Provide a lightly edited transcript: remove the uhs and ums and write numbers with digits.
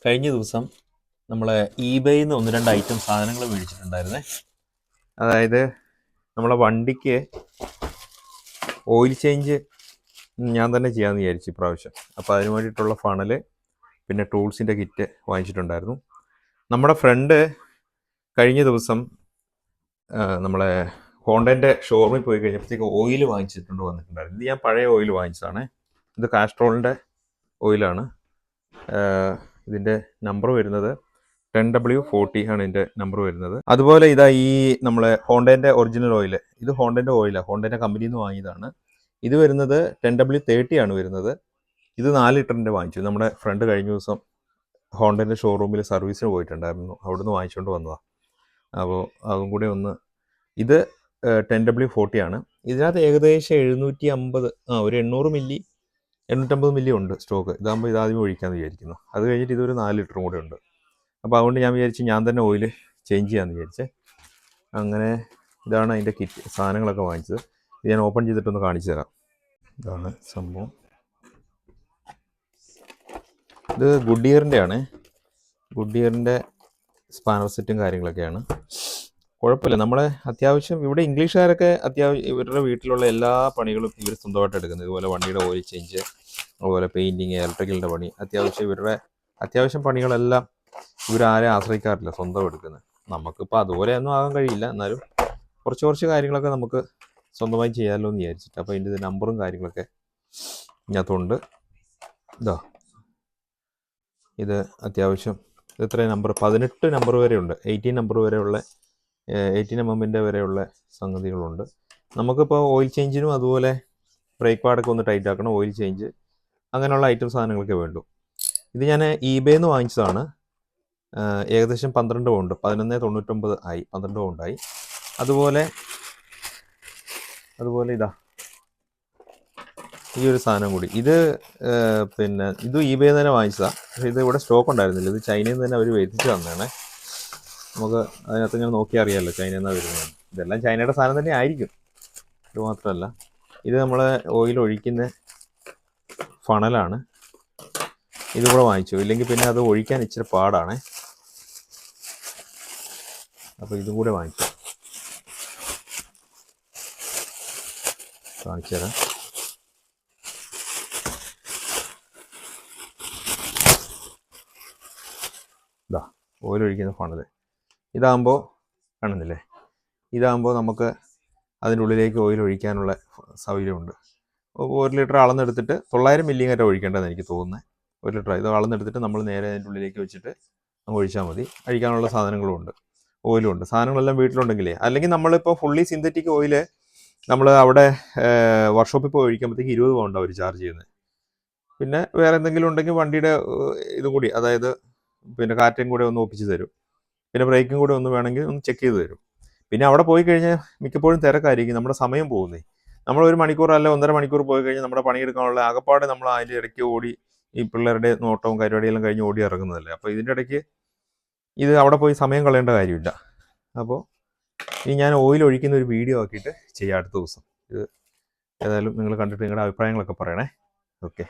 കഴിഞ്ഞ ദിവസം നമ്മളെ eBayയിൽ നിന്ന് ഒന്ന് രണ്ട് ഐറ്റം സാധനങ്ങൾ മേടിച്ചിട്ടുണ്ടായിരുന്നേ. അതായത് നമ്മളെ വണ്ടിക്ക് ഓയിൽ ചേഞ്ച് ഞാൻ തന്നെ ചെയ്യാമെന്ന് വിചാരിച്ചു ഇപ്രാവശ്യം. അപ്പോൾ അതിന് വേണ്ടിയിട്ടുള്ള ഫണല് പിന്നെ ടൂൾസിൻ്റെ കിറ്റ് വാങ്ങിച്ചിട്ടുണ്ടായിരുന്നു. നമ്മുടെ ഫ്രണ്ട് കഴിഞ്ഞ ദിവസം നമ്മളെ ഹോണ്ടൻ്റെ ഷോറൂമിൽ പോയി കഴിഞ്ഞപ്പോഴത്തേക്ക് ഓയിൽ വാങ്ങിച്ചിട്ടുണ്ട് വന്നിട്ടുണ്ടായിരുന്നു. ഇത് ഞാൻ പഴയ ഓയിൽ വാങ്ങിച്ചതാണ്. ഇത് കാസ്ട്രോളിൻ്റെ ഓയിലാണ്. ഇതിൻ്റെ നമ്പർ വരുന്നത് 10W40 ആണ് ഇതിൻ്റെ നമ്പർ വരുന്നത്. അതുപോലെ ഇതാ ഈ നമ്മളെ ഹോണ്ടൻ്റെ ഒറിജിനൽ ഓയിൽ, ഇത് ഹോണ്ടൻ്റെ ഓയിലാണ്, ഹോണ്ടൻ്റെ കമ്പനിയിൽ നിന്ന് വാങ്ങിയതാണ്. ഇത് വരുന്നത് 10W30 ആണ് വരുന്നത്. ഇത് 4 ലിറ്ററിൻ്റെ വാങ്ങിച്ചു. നമ്മുടെ ഫ്രണ്ട് കഴിഞ്ഞ ദിവസം ഹോണ്ടൻ്റെ ഷോറൂമിൽ സർവീസിന് പോയിട്ടുണ്ടായിരുന്നു, അവിടുന്ന് വാങ്ങിച്ചുകൊണ്ട് വന്നതാണ്. അപ്പോൾ അതും കൂടെ ഒന്ന്, ഇത് 10W40 ആണ്. ഇതിനകത്ത് ഏകദേശം 750 ഒരു 800 മില്ലി 850 മില്ലി ഉണ്ട് സ്റ്റോക്ക്. ഇതാകുമ്പോൾ ഇതാദ്യം ഒഴിക്കാമെന്ന് വിചാരിക്കുന്നു. അത് കഴിഞ്ഞിട്ട് ഇതൊരു 4 ലിറ്ററും കൂടെ ഉണ്ട്. അപ്പോൾ അതുകൊണ്ട് ഞാൻ വിചാരിച്ചു ഞാൻ തന്നെ ഓയിൽ ചേഞ്ച് ചെയ്യാമെന്ന് വിചാരിച്ചേ. അങ്ങനെ ഇതാണ് അതിൻ്റെ കിറ്റ്, സാധനങ്ങളൊക്കെ വാങ്ങിച്ചത്. ഇത് ഞാൻ ഓപ്പൺ ചെയ്തിട്ടൊന്ന് കാണിച്ചു തരാം. ഇതാണ് സംഭവം. ഇത് ഗുഡിയറിൻ്റെ ആണ്. ഗുഡിയറിൻ്റെ സ്പാനർ സെറ്റും കാര്യങ്ങളൊക്കെയാണ്. കുഴപ്പമില്ല. നമ്മളെ അത്യാവശ്യം ഇവിടെ ഇംഗ്ലീഷുകാരൊക്കെ അത്യാവശ്യം ഇവരുടെ വീട്ടിലുള്ള എല്ലാ പണികളും ഇവർ സ്വന്തമായിട്ട് എടുക്കുന്നത്. ഇതുപോലെ വണ്ടിയുടെ ഓയിൽ ചേഞ്ച്, അതുപോലെ പെയിൻറ്റിങ്, ഇലക്ട്രിക്കലിൻ്റെ പണി, ഇവരുടെ അത്യാവശ്യം പണികളെല്ലാം ഇവരാരെ ആശ്രയിക്കാറില്ല, സ്വന്തം എടുക്കുന്നത്. നമുക്കിപ്പോൾ അതുപോലെ ഒന്നും ആകാൻ കഴിയില്ല, എന്നാലും കുറച്ച് കാര്യങ്ങളൊക്കെ നമുക്ക് സ്വന്തമായി ചെയ്യാമല്ലോ എന്ന് വിചാരിച്ചിട്ട്. അപ്പോൾ ഇതിൻ്റെ നമ്പറും കാര്യങ്ങളൊക്കെ ഇതിനകത്തുണ്ട്. ഇത് അത്യാവശ്യം ഇത്രയും നമ്പർ, 18 നമ്പർ വരെ ഉണ്ട്, 18 നമ്പർ വരെയുള്ള 18 mm വരെയുള്ള സംഗതികളുണ്ട്. നമുക്കിപ്പോൾ ഓയിൽ ചേഞ്ചിനും അതുപോലെ ബ്രേക്ക് പാഡൊക്കെ ഒന്ന് ടൈറ്റ് ആക്കണം, ഓയിൽ ചേഞ്ച്, അങ്ങനെയുള്ള ഐറ്റം സാധനങ്ങളൊക്കെ വേണ്ടു. ഇത് ഞാൻ eBayയിൽ നിന്ന് വാങ്ങിച്ചതാണ്. ഏകദേശം 12 പൗണ്ട്, 11.99 ആയി, 12 പൗണ്ടായി. അതുപോലെ ഇതാ ഈ ഒരു സാധനം കൂടി, ഇത് പിന്നെ ഇത് eBayയിൽ തന്നെ വാങ്ങിച്ചതാണ്. പക്ഷേ ഇത് ഇവിടെ സ്റ്റോക്ക് ഉണ്ടായിരുന്നില്ല, ഇത് ചൈനയിൽ നിന്ന് തന്നെ അവർ എത്തിച്ച് തന്നതാണ്. നമുക്ക് അതിനകത്ത് ഇങ്ങനെ നോക്കിയാൽ അറിയാമല്ലോ ചൈനയിൽ നിന്നാണ് വരുന്നത്. ഇതെല്ലാം ചൈനയുടെ സാധനം തന്നെ ആയിരിക്കും. ഇത് മാത്രമല്ല, ഇത് നമ്മളെ ഓയിൽ ഒഴിക്കുന്ന ഫണലാണ്. ഇതുകൂടെ വാങ്ങിച്ചു, ഇല്ലെങ്കിൽ പിന്നെ അത് ഒഴിക്കാൻ ഇച്ചിരി പാടാണ്. അപ്പോൾ ഇതും കൂടെ വാങ്ങിച്ചു, കാണിച്ചു തരാം. ഇതാ ഓയിൽ ഒഴിക്കുന്ന ഫണൽ. ഇതാകുമ്പോൾ കാണുന്നില്ലേ, ഇതാകുമ്പോൾ നമുക്ക് അതിൻ്റെ ഉള്ളിലേക്ക് ഓയിൽ ഒഴിക്കാനുള്ള സൗകര്യമുണ്ട്. 1 ലിറ്റർ അളന്നെടുത്തിട്ട് 900 മില്ലിയും ഒഴിക്കേണ്ടതെന്ന് എനിക്ക് തോന്നുന്നത്. 1 ലിറ്റർ ഇത് അളന്നെടുത്തിട്ട് നമ്മൾ നേരെ അതിൻ്റെ ഉള്ളിലേക്ക് വെച്ചിട്ട് അങ്ങ് ഒഴിച്ചാൽ മതി. അഴിക്കാനുള്ള സാധനങ്ങളും ഉണ്ട്, ഓയിലും ഉണ്ട്. സാധനങ്ങളെല്ലാം വീട്ടിലുണ്ടെങ്കിലേ, അല്ലെങ്കിൽ നമ്മളിപ്പോൾ ഫുള്ളി സിന്തറ്റിക് ഓയിൽ നമ്മൾ അവിടെ വർക്ക്ഷോപ്പിൽ പോയി ഒഴിക്കുമ്പോഴത്തേക്ക് 20 പൗണ്ടാണ് അവർ ചാർജ് ചെയ്യുന്നത്. പിന്നെ വേറെ എന്തെങ്കിലും ഉണ്ടെങ്കിൽ വണ്ടിയുടെ ഇതും കൂടി, അതായത് പിന്നെ കാറ്റും കൂടെ ഒന്ന് ഒപ്പിച്ച് തരും, പിന്നെ ബ്രേക്കും കൂടെ ഒന്ന് വേണമെങ്കിൽ ഒന്ന് ചെക്ക് ചെയ്ത് തരും. പിന്നെ അവിടെ പോയി കഴിഞ്ഞാൽ മിക്കപ്പോഴും തിരക്കായിരിക്കും, നമ്മുടെ സമയം പോകുന്നേ. നമ്മൾ 1 മണിക്കൂർ അല്ല 1.5 മണിക്കൂർ പോയി കഴിഞ്ഞാൽ നമ്മുടെ പണിയെടുക്കാനുള്ള ആകപ്പാടെ നമ്മൾ അതിൻ്റെ ഇടയ്ക്ക് ഓടി, ഈ പിള്ളേരുടെ നോട്ടവും പരിപാടിയെല്ലാം കഴിഞ്ഞ് ഓടി ഇറങ്ങുന്നതല്ലേ. അപ്പോൾ ഇതിൻ്റെ ഇടയ്ക്ക് ഇത് അവിടെ പോയി സമയം കളയേണ്ട കാര്യമില്ല. അപ്പോൾ ഈ ഞാൻ ഓയിൽ ഒഴിക്കുന്ന ഒരു വീഡിയോ ആക്കിയിട്ട് ചെയ്യാം അടുത്ത ദിവസം. ഇത് ഏതായാലും നിങ്ങൾ കണ്ടിട്ട് നിങ്ങളുടെ അഭിപ്രായങ്ങളൊക്കെ പറയണേ. ഓക്കെ.